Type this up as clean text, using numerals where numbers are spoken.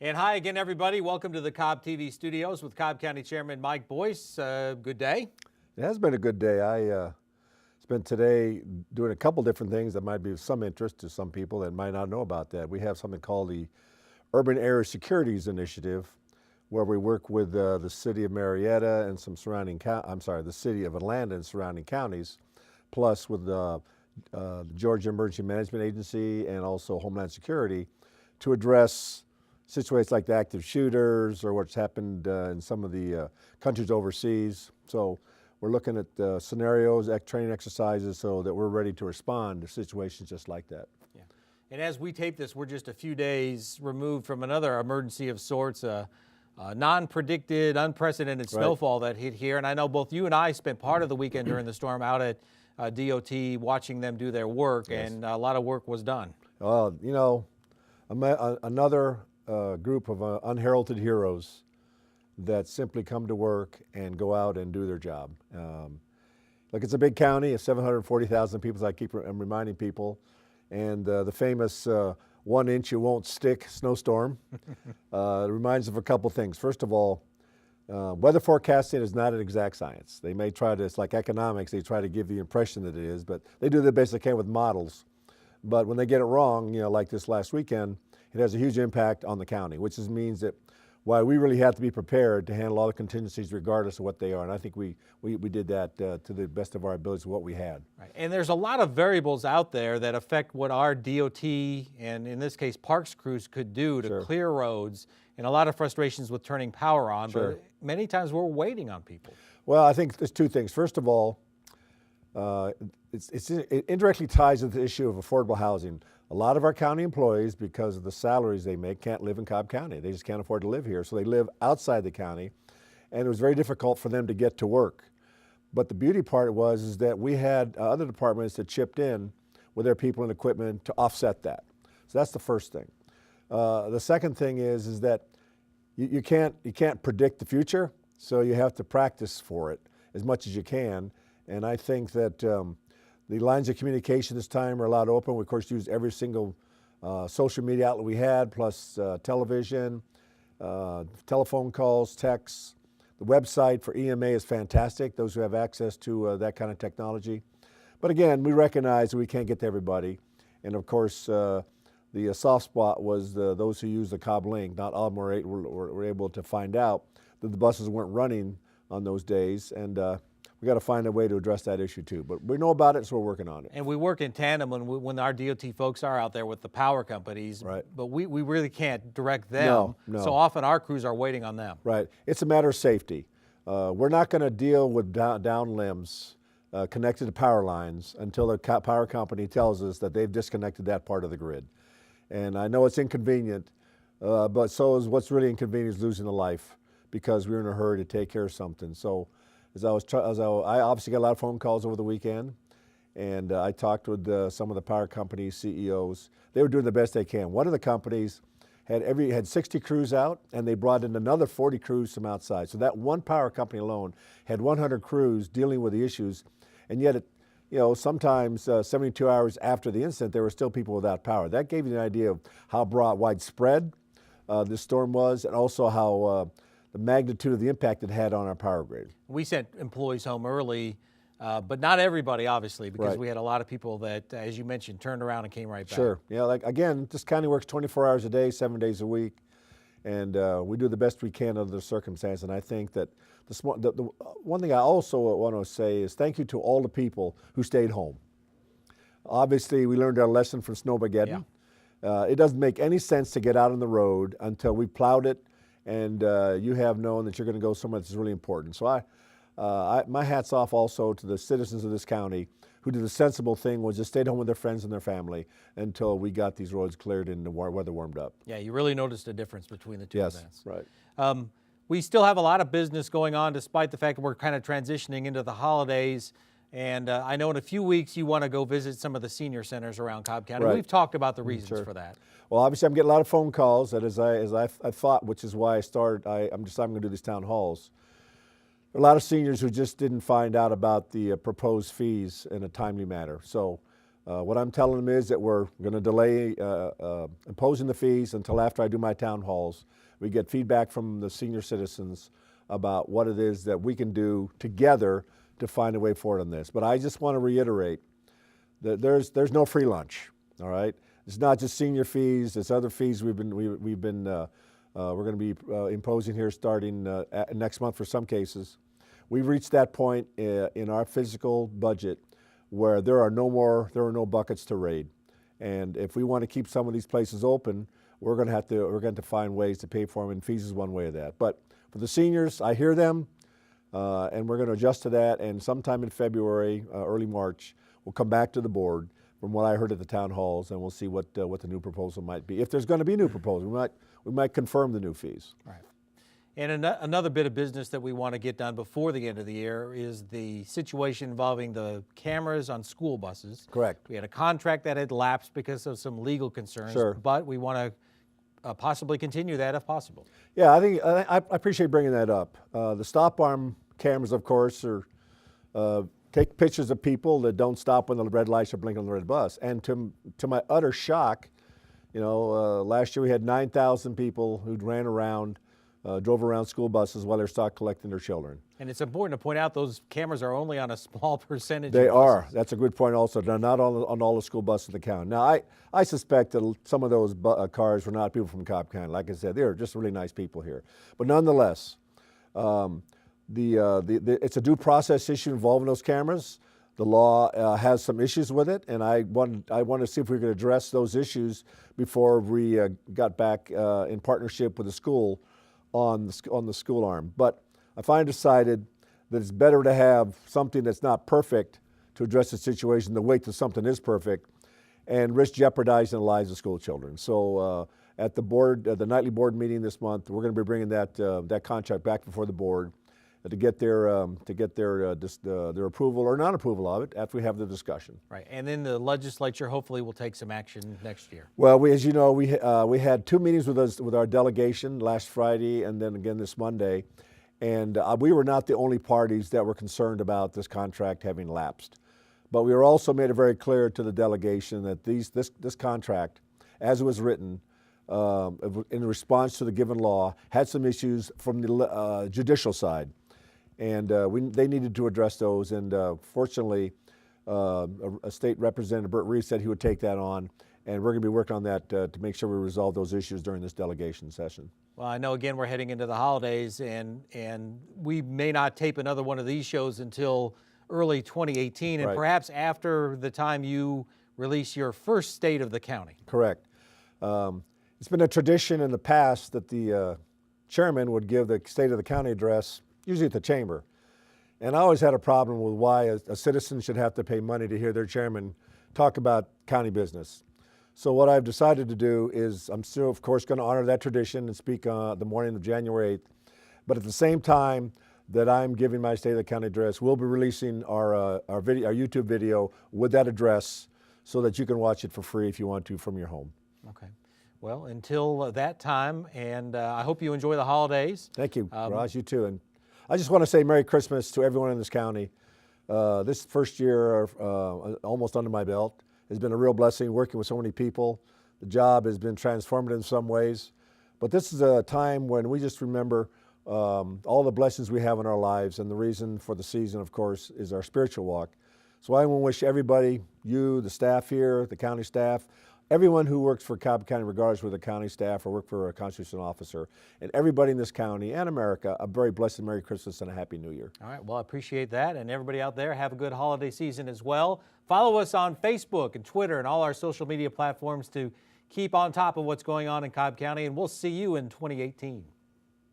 And hi again, everybody. Welcome to the Cobb TV studios with Cobb County Chairman Mike Boyce. Good day. It has been a good day. I spent today doing a couple different things that might be of some interest to some people that might not know about that. We have something called the Urban Area Securities Initiative, where we work with the city of Marietta and some surrounding, the city of Atlanta and surrounding counties, plus with the Georgia Emergency Management Agency and also Homeland Security to address situations like the active shooters or what's happened in some of the countries overseas. So we're looking at scenarios, training exercises so that we're ready to respond to situations just like that. Yeah. And as we tape this, we're just a few days removed from another emergency of sorts, non-predicted, unprecedented snowfall that hit here. And I know both you and I spent part of the weekend during the storm out at DOT watching them do their work, yes. And a lot of work was done. Well, you know, another group of unheralded heroes that simply come to work and go out and do their job. Look, it's a big county, it's 740,000 people, as I'm reminding people, and the famous 1 inch you won't stick snowstorm reminds of a couple things. First of all, weather forecasting is not an exact science. They may try to, it's like economics, they try to give the impression that it is, but they do the best they can with models. But when they get it wrong, you know, like this last weekend, it has a huge impact on the county, which means that while we really have to be prepared to handle all the contingencies regardless of what they are. And I think we did that to the best of our abilities, what we had. Right. And there's a lot of variables out there that affect what our DOT and in this case parks crews could do to clear roads, and a lot of frustrations with turning power on, but many times we're waiting on people. Well, I think there's two things. First of all, it indirectly ties into the issue of affordable housing. A lot of our county employees, because of the salaries they make, can't live in Cobb County. They just can't afford to live here, so they live outside the county, and it was very difficult for them to get to work. But the beauty part is that we had other departments that chipped in with their people and equipment to offset that. So that's the first thing. The second thing is that you can't predict the future, so you have to practice for it as much as you can. And I think that the lines of communication this time are allowed open. We, of course, used every single social media outlet we had, plus television, telephone calls, texts. The website for EMA is fantastic, those who have access to that kind of technology. But again, we recognize that we can't get to everybody. And of course, the soft spot was those who use the Cobb link. Not all of them were able to find out that the buses weren't running on those days. And we got to find a way to address that issue too. But we know about it, so we're working on it. And we work in tandem when our DOT folks are out there with the power companies. Right. But we really can't direct them. No. So often our crews are waiting on them. Right. It's a matter of safety. We're not going to deal with down limbs connected to power lines until the power company tells us that they've disconnected that part of the grid. And I know it's inconvenient, but so is what's really inconvenient is losing a life because we're in a hurry to take care of something. So I obviously got a lot of phone calls over the weekend, and I talked with some of the power company CEOs. They were doing the best they can. One of the companies had 60 crews out, and they brought in another 40 crews from outside. So that one power company alone had 100 crews dealing with the issues, and yet sometimes 72 hours after the incident, there were still people without power. That gave you an idea of how widespread this storm was, and also how the magnitude of the impact it had on our power grid. We sent employees home early, but not everybody, obviously, because we had a lot of people that, as you mentioned, turned around and came right back. Sure. Yeah, like again, this county works 24 hours a day, 7 days a week, and we do the best we can under the circumstances. And I think that the one thing I also want to say is thank you to all the people who stayed home. Obviously, we learned our lesson from Snowmageddon. Yeah. It doesn't make any sense to get out on the road until we plowed it and you have known that you're going to go somewhere that's really important. So my hat's off also to the citizens of this county who did the sensible thing, was just stayed home with their friends and their family until we got these roads cleared and the weather warmed up. Yeah, you really noticed a difference between the two events. Yes, right. We still have a lot of business going on despite the fact that we're kind of transitioning into the holidays. And I know in a few weeks you want to go visit some of the senior centers around Cobb County. We've talked about the reasons for that. Well, obviously I'm getting a lot of phone calls that as I thought, which is why I started, I'm going to do these town halls. There are a lot of seniors who just didn't find out about the proposed fees in a timely manner. So What I'm telling them is that we're going to delay imposing the fees until after I do my town halls. We get feedback from the senior citizens about what it is that we can do together to find a way forward on this. But I just want to reiterate that there's no free lunch. All right, it's not just senior fees. It's other fees we're going to be imposing here starting next month for some cases. We've reached that point in our physical budget where there are no buckets to raid, and if we want to keep some of these places open, we're going to find ways to pay for them, and fees is one way of that. But for the seniors, I hear them, and we're going to adjust to that. And sometime in February, early March, we'll come back to the board from what I heard at the town halls, and we'll see what the new proposal might be. If there's going to be a new proposal, we might confirm the new fees. Right. And another bit of business that we want to get done before the end of the year is the situation involving the cameras on school buses. Correct. We had a contract that had lapsed because of some legal concerns, Sure. but we want to possibly continue that if possible. Yeah, I appreciate bringing that up. The stop arm cameras, of course, take pictures of people that don't stop when the red lights are blinking on the red bus. And to my utter shock, last year we had 9,000 people who ran around, drove around school buses while they're stopped collecting their children. And it's important to point out those cameras are only on a small percentage. They of buses. are. That's a good point also. They're not on all the school buses in the county. Now, I suspect that some of those cars were not people from Cobb County. Like I said, they're just really nice people here. But nonetheless, it's a due process issue involving those cameras. The law has some issues with it, and I want to see if we could address those issues before we got back in partnership with the school on the school arm. But I finally decided that it's better to have something that's not perfect to address the situation than wait till something is perfect and risk jeopardizing the lives of school children. So at the nightly board meeting this month, we're going to be bringing that contract back before the board to get their approval or non-approval of it after we have the discussion. Right, and then the legislature hopefully will take some action next year. Well, as you know, we had 2 meetings with our delegation last Friday and then again this Monday, and we were not the only parties that were concerned about this contract having lapsed. But we were also made it very clear to the delegation that this contract, as it was written, in response to the given law, had some issues from the judicial side. And they needed to address those, and fortunately, a state representative, Burt Reeve, said he would take that on, and we're going to be working on that to make sure we resolve those issues during this delegation session. Well, I know, again, we're heading into the holidays, and we may not tape another one of these shows until early 2018, and Right. perhaps after the time you release your first state of the county. Correct. It's been a tradition in the past that the chairman would give the state of the county address, usually at the chamber. And I always had a problem with why a citizen should have to pay money to hear their chairman talk about county business. So what I've decided to do is I'm still, of course, going to honor that tradition and speak the morning of January 8th. But at the same time that I'm giving my State of the County address, we'll be releasing our YouTube video with that address so that you can watch it for free if you want to from your home. Okay. Well, until that time, and I hope you enjoy the holidays. Thank you, Raj, you too. And I just want to say Merry Christmas to everyone in this county. This first year, almost under my belt, has been a real blessing working with so many people. The job has been transformative in some ways. But this is a time when we just remember all the blessings we have in our lives, and the reason for the season, of course, is our spiritual walk. So I want to wish everybody, you, the staff here, the county staff, everyone who works for Cobb County, regardless of whether county staff or work for a constitutional officer, and everybody in this county and America, a very blessed Merry Christmas and a Happy New Year. All right, well, I appreciate that. And everybody out there, have a good holiday season as well. Follow us on Facebook and Twitter and all our social media platforms to keep on top of what's going on in Cobb County, and we'll see you in 2018.